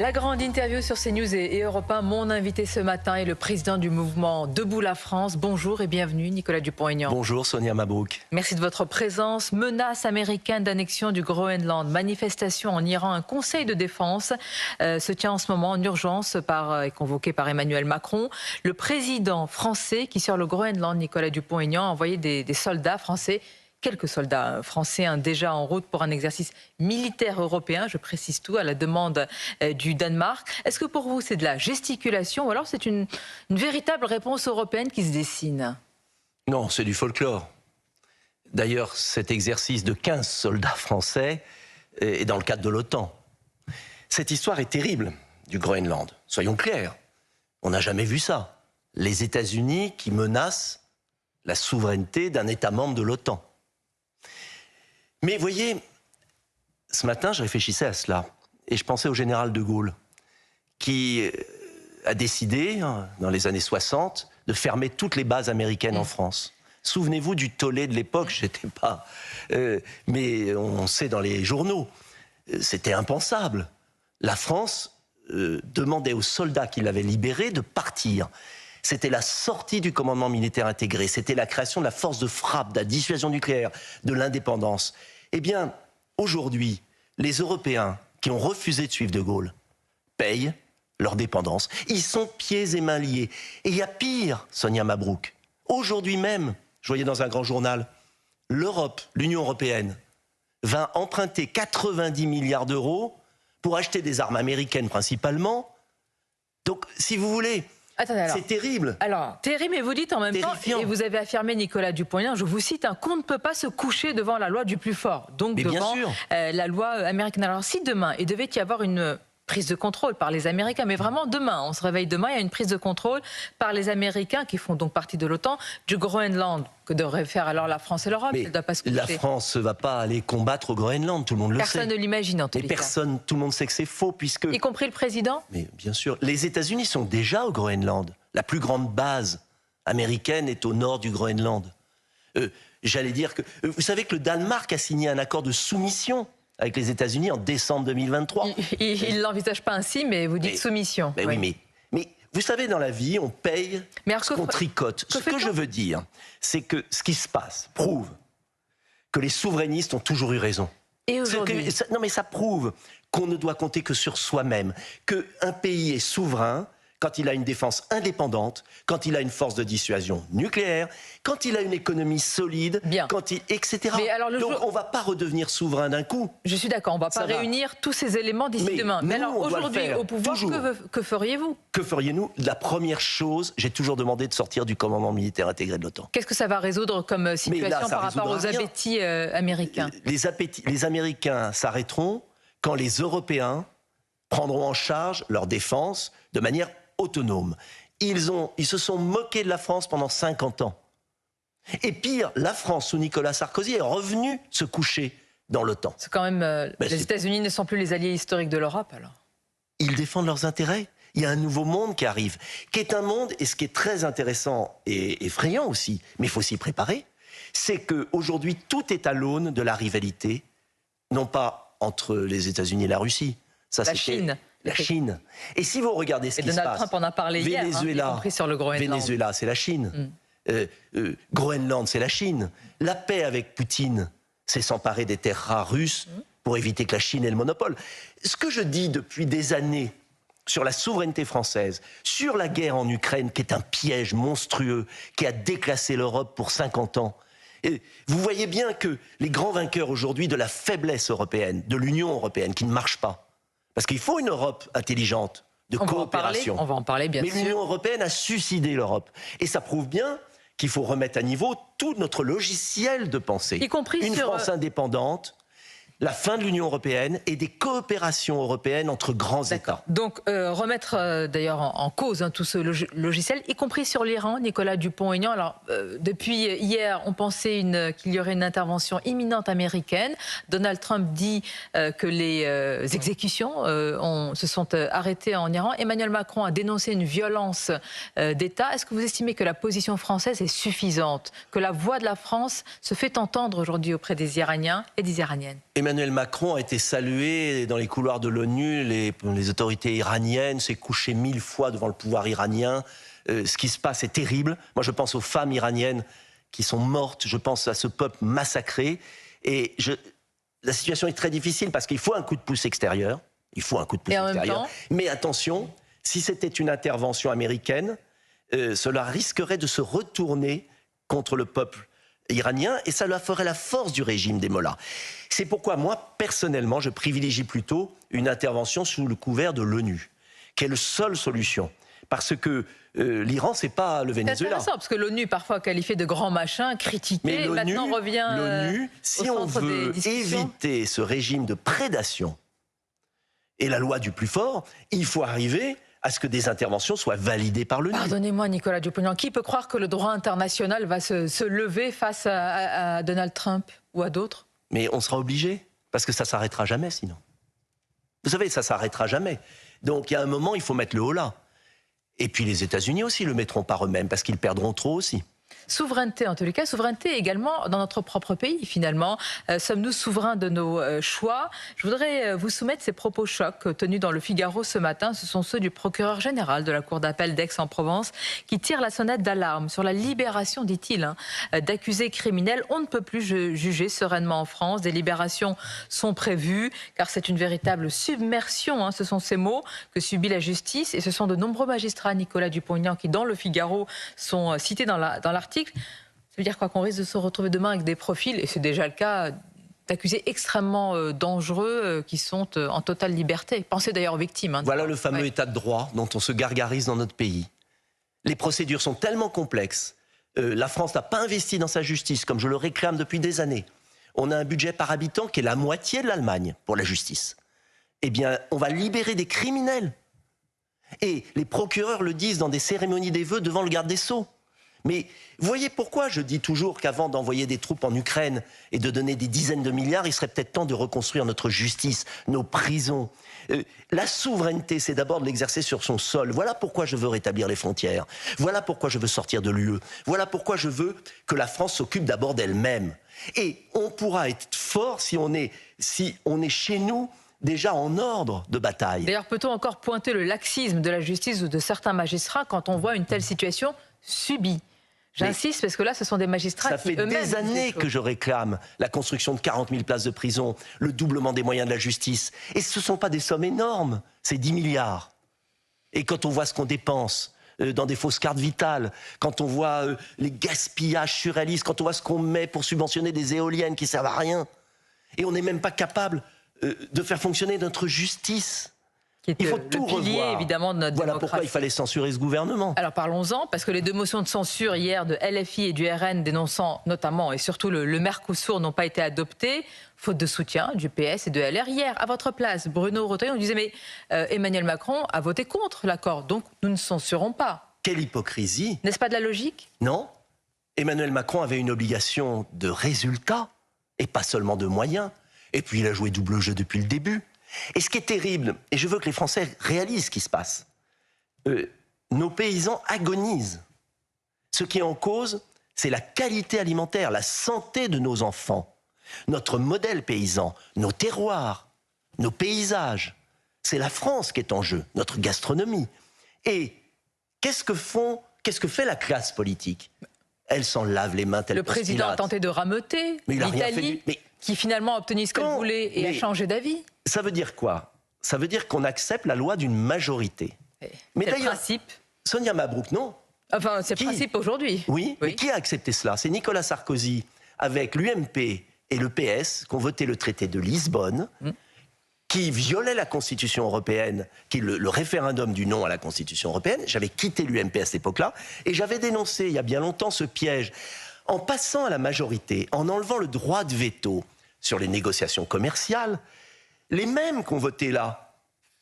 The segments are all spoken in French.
La grande interview sur CNews et Europe 1. Mon invité ce matin est le président du mouvement Debout la France. Bonjour et bienvenue, Nicolas Dupont-Aignan. Bonjour, Sonia Mabrouk. Merci de votre présence. Menace américaine d'annexion du Groenland, manifestation en Iran, un conseil de défense se tient en ce moment en urgence est convoqué par Emmanuel Macron. Le président français qui sur le Groenland, Nicolas Dupont-Aignan, a envoyé des soldats français. Quelques soldats français déjà en route pour un exercice militaire européen, je précise tout, à la demande du Danemark. Est-ce que pour vous c'est de la gesticulation ou alors c'est une véritable réponse européenne qui se dessine? Non, c'est du folklore. D'ailleurs, cet exercice de 15 soldats français est dans le cadre de l'OTAN. Cette histoire est terrible du Groenland. Soyons clairs, on n'a jamais vu ça. Les États-Unis qui menacent la souveraineté d'un État membre de l'OTAN. Mais voyez, ce matin, je réfléchissais à cela. Et je pensais au général de Gaulle, qui a décidé, dans les années 60, de fermer toutes les bases américaines en France. Souvenez-vous du tollé de l'époque, j'étais pas... mais on sait dans les journaux, c'était impensable. La France demandait aux soldats qui l'avaient libéré de partir. C'était la sortie du commandement militaire intégré, c'était la création de la force de frappe, de la dissuasion nucléaire, de l'indépendance. Eh bien, aujourd'hui, les Européens qui ont refusé de suivre de Gaulle payent leur dépendance. Ils sont pieds et mains liés. Et il y a pire, Sonia Mabrouk. Aujourd'hui même, je voyais dans un grand journal, l'Europe, l'Union européenne, va emprunter 90 milliards d'euros pour acheter des armes américaines principalement. Donc, si vous voulez... C'est terrible. Alors, terrible, mais vous dites en même temps, et vous avez affirmé, Nicolas Dupont-Aignan, je vous cite, qu'on ne peut pas se coucher devant la loi du plus fort, donc mais devant la loi américaine. Alors, si demain, il devait y avoir une prise de contrôle par les Américains, mais vraiment demain, on se réveille demain, il y a une prise de contrôle par les Américains, qui font donc partie de l'OTAN, du Groenland, que devraient faire alors la France et l'Europe. La France ne va pas aller combattre au Groenland, tout le monde le sait. Personne ne l'imagine en tous les cas. Tout le monde sait que c'est faux, puisque... Y compris le président? Mais bien sûr, les États-Unis sont déjà au Groenland. La plus grande base américaine est au nord du Groenland. J'allais dire que... vous savez que le Danemark a signé un accord de soumission avec les États-Unis en décembre 2023. Il ne l'envisage pas ainsi, mais vous dites soumission. Mais oui, mais vous savez, dans la vie, on paye ce qu'on tricote. Ce que je veux dire, c'est que ce qui se passe prouve que les souverainistes ont toujours eu raison. Et aujourd'hui non, mais ça prouve qu'on ne doit compter que sur soi-même, qu'un pays est souverain quand il a une défense indépendante, quand il a une force de dissuasion nucléaire, quand il a une économie solide, etc. Mais alors Donc on ne va pas redevenir souverain d'un coup. Je suis d'accord, on ne va pas réunir tous ces éléments d'ici demain. Mais alors aujourd'hui, au pouvoir, que feriez-vous? Que feriez-nous? La première chose, j'ai toujours demandé de sortir du commandement militaire intégré de l'OTAN. Qu'est-ce que ça va résoudre comme situation par rapport aux appétits américains? Les Américains s'arrêteront quand les Européens prendront en charge leur défense de manière autonome. Ils se sont moqués de la France pendant 50 ans. Et pire, la France, sous Nicolas Sarkozy, est revenue se coucher dans l'OTAN. C'est quand même... les États-Unis ne sont plus les alliés historiques de l'Europe, alors. Ils défendent leurs intérêts. Il y a un nouveau monde qui arrive, qui est un monde, et ce qui est très intéressant et effrayant aussi, mais il faut s'y préparer, c'est qu'aujourd'hui, tout est à l'aune de la rivalité, non pas entre les États-Unis et la Russie. Ça, la Chine. La Chine. Et si vous regardez ce qui se passe... Donald Trump en a parlé hier, y compris sur le Groenland. Venezuela, c'est la Chine. Groenland, c'est la Chine. La paix avec Poutine, c'est s'emparer des terres rares russes pour éviter que la Chine ait le monopole. Ce que je dis depuis des années sur la souveraineté française, sur la guerre en Ukraine, qui est un piège monstrueux, qui a déclassé l'Europe pour 50 ans, et vous voyez bien que les grands vainqueurs aujourd'hui de la faiblesse européenne, de l'Union européenne, qui ne marche pas, parce qu'il faut une Europe intelligente, de coopération. On va en parler, bien sûr. Mais l'Union européenne a suicidé l'Europe. Et ça prouve bien qu'il faut remettre à niveau tout notre logiciel de pensée. Y compris une France indépendante, la fin de l'Union européenne et des coopérations européennes entre grands États. Donc remettre d'ailleurs en cause tout ce logiciel, y compris sur l'Iran, Nicolas Dupont-Aignan. Alors depuis hier, on pensait qu'il y aurait une intervention imminente américaine. Donald Trump dit que les exécutions se sont arrêtées en Iran. Emmanuel Macron a dénoncé une violence d'État. Est-ce que vous estimez que la position française est suffisante, que la voix de la France se fait entendre aujourd'hui auprès des Iraniens et des Iraniennes? Emmanuel Macron a été salué dans les couloirs de l'ONU, les autorités iraniennes s'est couché 1000 fois devant le pouvoir iranien. Ce qui se passe est terrible. Moi, je pense aux femmes iraniennes qui sont mortes, je pense à ce peuple massacré. Et la situation est très difficile parce qu'il faut un coup de pouce extérieur. Il faut un coup de pouce extérieur. Mais attention, si c'était une intervention américaine, cela risquerait de se retourner contre le peuple iranien et ça leur ferait la force du régime des mollahs. C'est pourquoi moi, personnellement, je privilégie plutôt une intervention sous le couvert de l'ONU, qui est la seule solution. Parce que l'Iran, c'est pas le Venezuela. C'est intéressant, parce que l'ONU, parfois qualifiée de grand machin, critiquée, maintenant revient l'ONU, si on veut éviter ce régime de prédation et la loi du plus fort, il faut arriver à ce que des interventions soient validées par l'ONU. Pardonnez-moi, Nicolas Dupont-Aignan, qui peut croire que le droit international va se lever face à Donald Trump ou à d'autres? Mais on sera obligé, parce que ça s'arrêtera jamais sinon. Vous savez, ça s'arrêtera jamais. Donc il y a un moment, il faut mettre le haut là. Et puis les États-Unis aussi le mettront par eux-mêmes, parce qu'ils perdront trop aussi. Souveraineté, en tous les cas, souveraineté également dans notre propre pays, finalement. Sommes-nous souverains de nos choix? Je voudrais vous soumettre ces propos chocs tenus dans le Figaro ce matin. Ce sont ceux du procureur général de la Cour d'appel d'Aix-en-Provence qui tire la sonnette d'alarme sur la libération, dit-il, d'accusés criminels. On ne peut plus juger sereinement en France. Des libérations sont prévues, car c'est une véritable submersion, ce sont ces mots, que subit la justice. Et ce sont de nombreux magistrats, Nicolas Dupont-Aignan, qui, dans le Figaro, sont cités dans l'article. Ça veut dire quoi? Qu'on risque de se retrouver demain avec des profils, et c'est déjà le cas, d'accusés extrêmement dangereux qui sont en totale liberté. Pensez d'ailleurs aux victimes. Voilà le fameux état de droit dont on se gargarise dans notre pays. Les procédures sont tellement complexes. La France n'a pas investi dans sa justice, comme je le réclame depuis des années. On a un budget par habitant qui est la moitié de l'Allemagne pour la justice. Eh bien, on va libérer des criminels. Et les procureurs le disent dans des cérémonies des vœux devant le garde des Sceaux. Mais voyez pourquoi je dis toujours qu'avant d'envoyer des troupes en Ukraine et de donner des dizaines de milliards, il serait peut-être temps de reconstruire notre justice, nos prisons. La souveraineté, c'est d'abord de l'exercer sur son sol. Voilà pourquoi je veux rétablir les frontières. Voilà pourquoi je veux sortir de l'UE. Voilà pourquoi je veux que la France s'occupe d'abord d'elle-même. Et on pourra être fort si on est chez nous déjà en ordre de bataille. D'ailleurs, peut-on encore pointer le laxisme de la justice ou de certains magistrats quand on voit une telle situation subie? J'insiste parce que là, ce sont des magistrats qui eux-mêmes... Ça fait des années que je réclame la construction de 40 000 places de prison, le doublement des moyens de la justice. Et ce ne sont pas des sommes énormes, c'est 10 milliards. Et quand on voit ce qu'on dépense dans des fausses cartes vitales, quand on voit les gaspillages surréalistes, quand on voit ce qu'on met pour subventionner des éoliennes qui ne servent à rien, et on n'est même pas capable de faire fonctionner notre justice. Il faut tout revoir. Évidemment, de notre voilà démocratie. Pourquoi il fallait censurer ce gouvernement. Alors parlons-en, parce que les deux motions de censure hier de LFI et du RN dénonçant notamment et surtout le Mercosur n'ont pas été adoptées, faute de soutien du PS et de LR. Hier, à votre place, Bruno Retailleau, on disait mais Emmanuel Macron a voté contre l'accord, donc nous ne censurons pas. Quelle hypocrisie! N'est-ce pas de la logique? Non. Emmanuel Macron avait une obligation de résultat et pas seulement de moyens. Et puis il a joué double jeu depuis le début. Et ce qui est terrible, et je veux que les Français réalisent ce qui se passe, nos paysans agonisent. Ce qui est en cause, c'est la qualité alimentaire, la santé de nos enfants, notre modèle paysan, nos terroirs, nos paysages. C'est la France qui est en jeu, notre gastronomie. Et qu'est-ce que fait la classe politique? Elle s'en lave les mains. Le président a tenté de rameuter l'Italie, qui finalement a obtenu ce qu'elle voulait et a changé d'avis. Ça veut dire quoi? Ça veut dire qu'on accepte la loi d'une majorité. Mais c'est le principe. Sonia Mabrouk, non. Enfin, c'est le principe aujourd'hui. Oui, mais qui a accepté cela? C'est Nicolas Sarkozy, avec l'UMP et le PS, qui ont voté le traité de Lisbonne, qui violait la Constitution européenne, qui est le référendum du non à la Constitution européenne. J'avais quitté l'UMP à cette époque-là, et j'avais dénoncé il y a bien longtemps ce piège. En passant à la majorité, en enlevant le droit de veto sur les négociations commerciales, les mêmes qui ont voté là,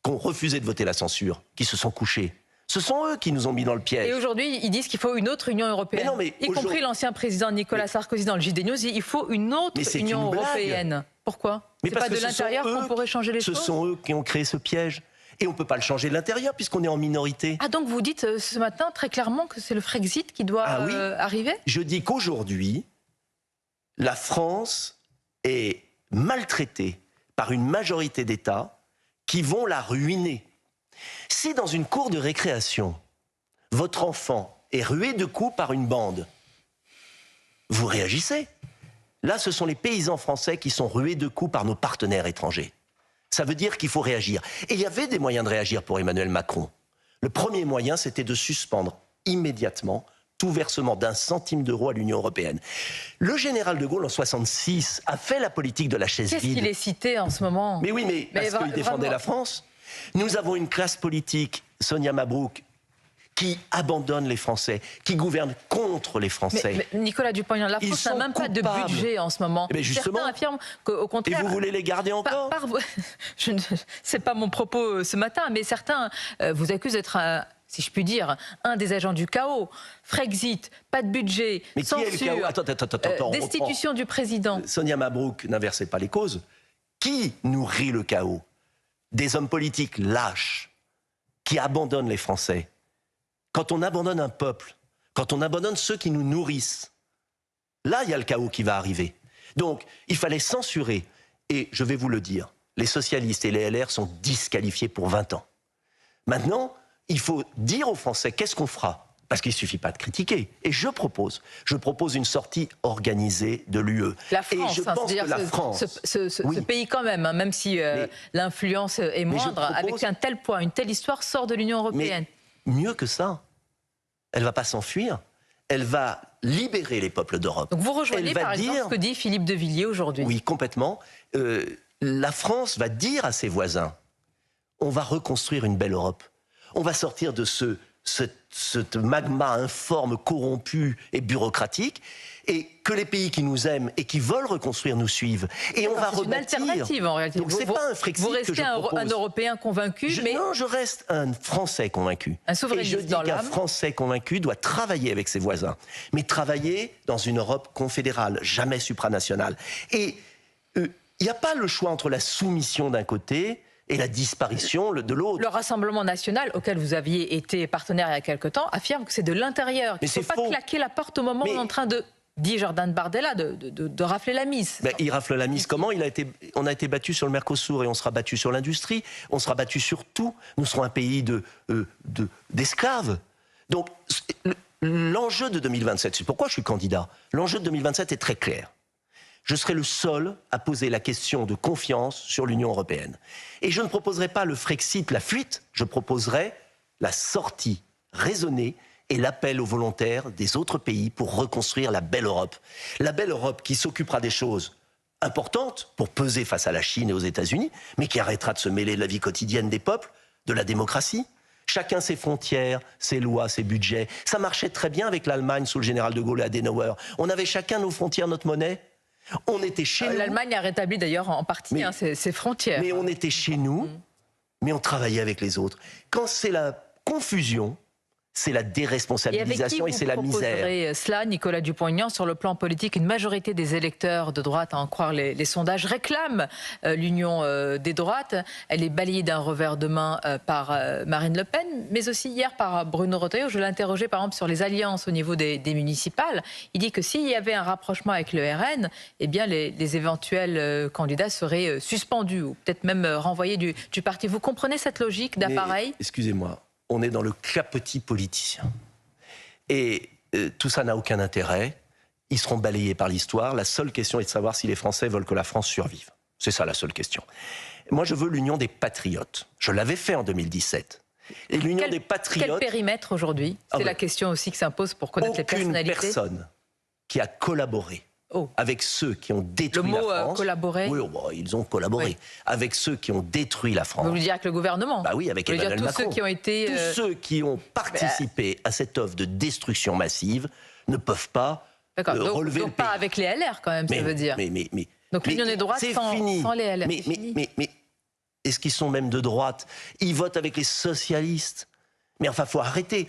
qui ont refusé de voter la censure, qui se sont couchés, ce sont eux qui nous ont mis dans le piège. Et aujourd'hui, ils disent qu'il faut une autre Union européenne. Y compris l'ancien président Nicolas Sarkozy dans le JT News, il faut une autre Union européenne. Pourquoi? C'est pas de l'intérieur qu'on pourrait changer les choses? Ce sont eux qui ont créé ce piège. Et on ne peut pas le changer de l'intérieur puisqu'on est en minorité. Ah, donc vous dites ce matin très clairement que c'est le Frexit qui doit arriver? Je dis qu'aujourd'hui, la France est maltraitée par une majorité d'États qui vont la ruiner. Si dans une cour de récréation, votre enfant est rué de coups par une bande, vous réagissez. Là, ce sont les paysans français qui sont rués de coups par nos partenaires étrangers. Ça veut dire qu'il faut réagir. Et il y avait des moyens de réagir pour Emmanuel Macron. Le premier moyen, c'était de suspendre immédiatement tout versement d'1 centime d'euro à l'Union européenne. Le général de Gaulle, en 1966, a fait la politique de la chaise vide. Qu'est-ce qu'il est cité en ce moment? Mais oui, mais parce qu'il défendait la France. Nous avons une classe politique, Sonia Mabrouk, qui abandonne les Français, qui gouverne contre les Français. Mais Nicolas Dupont-Aignan, la France n'a même pas de budget en ce moment. Mais justement, certains affirment qu'au contraire... Et vous voulez les garder encore? C'est pas mon propos ce matin, mais certains vous accusent d'être, si je puis dire, un des agents du chaos. Frexit, pas de budget, mais censure, qui est le chaos? Attends, destitution du président. Sonia Mabrouk n'inversait pas les causes. Qui nourrit le chaos? Des hommes politiques lâches qui abandonnent les Français. Quand on abandonne un peuple, quand on abandonne ceux qui nous nourrissent, là, il y a le chaos qui va arriver. Donc, il fallait censurer. Et je vais vous le dire, les socialistes et les LR sont disqualifiés pour 20 ans. Maintenant, il faut dire aux Français qu'est-ce qu'on fera. Parce qu'il ne suffit pas de critiquer. Et je propose une sortie organisée de l'UE. La France, et je pense que la France, ce pays quand même, hein, même si l'influence est moindre, avec un tel poids, une telle histoire, sort de l'Union européenne. Mais mieux que ça, elle ne va pas s'enfuir, elle va libérer les peuples d'Europe. Donc vous rejoignez par exemple ce que dit Philippe de Villiers aujourd'hui? Oui, complètement. La France va dire à ses voisins, on va reconstruire une belle Europe. On va sortir de ce magma informe, corrompu et bureaucratique, et que les pays qui nous aiment et qui veulent reconstruire nous suivent. Et on va rebâtir. C'est une alternative en réalité. Donc c'est pas un Frexit vous restez que je propose. un Européen convaincu, mais... Non, je reste un Français convaincu. Un souverainiste et je dis qu'un Français convaincu doit travailler avec ses voisins, mais travailler dans une Europe confédérale, jamais supranationale. Et il n'y a pas le choix entre la soumission d'un côté et la disparition de l'autre. Le Rassemblement national, auquel vous aviez été partenaire il y a quelque temps, affirme que c'est de l'intérieur. Il ne faut pas claquer la porte au moment où on est en train de, dit Jordan Bardella, de rafler la mise. Ben, il rafle la mise comment? On a été battu sur le Mercosur et on sera battu sur l'industrie. On sera battu sur tout. Nous serons un pays d'esclaves. Donc l'enjeu de 2027, c'est pourquoi je suis candidat. L'enjeu de 2027 est très clair. Je serai le seul à poser la question de confiance sur l'Union européenne. Et je ne proposerai pas le Frexit, la fuite, je proposerai la sortie raisonnée et l'appel aux volontaires des autres pays pour reconstruire la belle Europe. La belle Europe qui s'occupera des choses importantes pour peser face à la Chine et aux États-Unis, mais qui arrêtera de se mêler de la vie quotidienne des peuples, de la démocratie. Chacun ses frontières, ses lois, ses budgets. Ça marchait très bien avec l'Allemagne sous le général de Gaulle et Adenauer. On avait chacun nos frontières, notre monnaie. On était chez nous. L'Allemagne a rétabli d'ailleurs en partie ses frontières. Mais on était chez nous, mais on travaillait avec les autres. Quand c'est la confusion, c'est la déresponsabilisation et c'est la misère. Et cela, Nicolas Dupont-Aignan, sur le plan politique, une majorité des électeurs de droite, à en croire les sondages, réclament l'union des droites. Elle est balayée d'un revers de main par Marine Le Pen, mais aussi hier par Bruno Retailleau. Je l'ai interrogé par exemple sur les alliances au niveau des municipales. Il dit que s'il y avait un rapprochement avec le RN, eh bien les éventuels candidats seraient suspendus ou peut-être même renvoyés du parti. Vous comprenez cette logique d'appareil? Excusez-moi. On est dans le clapotis politicien. Et tout ça n'a aucun intérêt. Ils seront balayés par l'histoire. La seule question est de savoir si les Français veulent que la France survive. C'est ça la seule question. Moi, je veux l'union des patriotes. Je l'avais fait en 2017. Et l'union des patriotes... Quel périmètre aujourd'hui? C'est la question aussi qui s'impose pour connaître les personnalités. Aucune personne qui a collaboré avec ceux qui ont détruit la France. Le mot collaborer. Oui, ils ont collaboré avec ceux qui ont détruit la France. Vous voulez dire avec le gouvernement? Bah oui, avec Emmanuel Macron. Tous ceux qui ont participé à cette œuvre de destruction massive ne peuvent pas relever le pays. Pas avec les LR quand même, ça veut dire. Donc l'union des droites sans les LR. Mais est-ce qu'ils sont même de droite? Ils votent avec les socialistes. Mais enfin, il faut arrêter.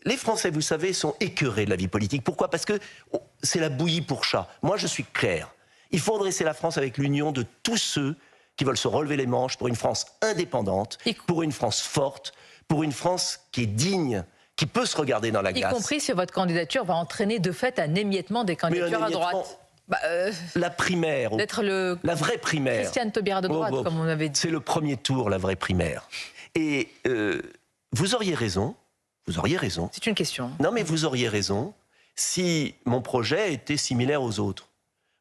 Les Français, vous savez, sont écœurés de la vie politique. Pourquoi? Parce que c'est la bouillie pour chat. Moi, je suis clair. Il faut redresser la France avec l'union de tous ceux qui veulent se relever les manches pour une France indépendante, pour une France forte, pour une France qui est digne, qui peut se regarder dans la glace. Y compris si votre candidature va entraîner de fait un émiettement des candidatures à droite. La primaire, d'être le la vraie primaire. Christiane Taubira de droite, comme on avait dit. C'est le premier tour, la vraie primaire. Et vous auriez raison. Vous auriez raison. C'est une question. Non, mais vous auriez raison si mon projet était similaire aux autres.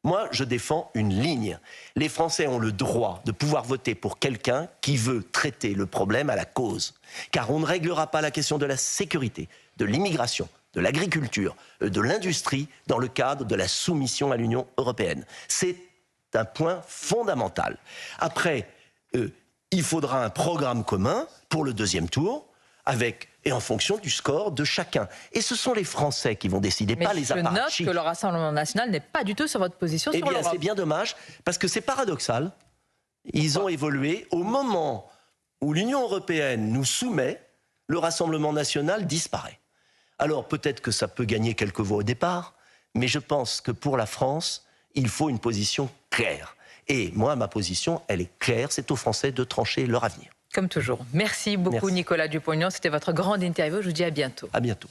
Moi, je défends une ligne. Les Français ont le droit de pouvoir voter pour quelqu'un qui veut traiter le problème à la cause. Car on ne réglera pas la question de la sécurité, de l'immigration, de l'agriculture, de l'industrie dans le cadre de la soumission à l'Union européenne. C'est un point fondamental. Après, il faudra un programme commun pour le deuxième tour, et en fonction du score de chacun. Et ce sont les Français qui vont décider, pas les apparatchiks. Je note que le Rassemblement national n'est pas du tout sur votre position sur l'Europe. C'est bien dommage, parce que c'est paradoxal. Ils ont évolué. Au moment où l'Union européenne nous soumet, le Rassemblement national disparaît. Alors peut-être que ça peut gagner quelques voix au départ, mais je pense que pour la France, il faut une position claire. Et moi, ma position, elle est claire. C'est aux Français de trancher leur avenir. Comme toujours. Merci beaucoup, Nicolas Dupont-Aignan. C'était votre grande interview. Je vous dis à bientôt. À bientôt.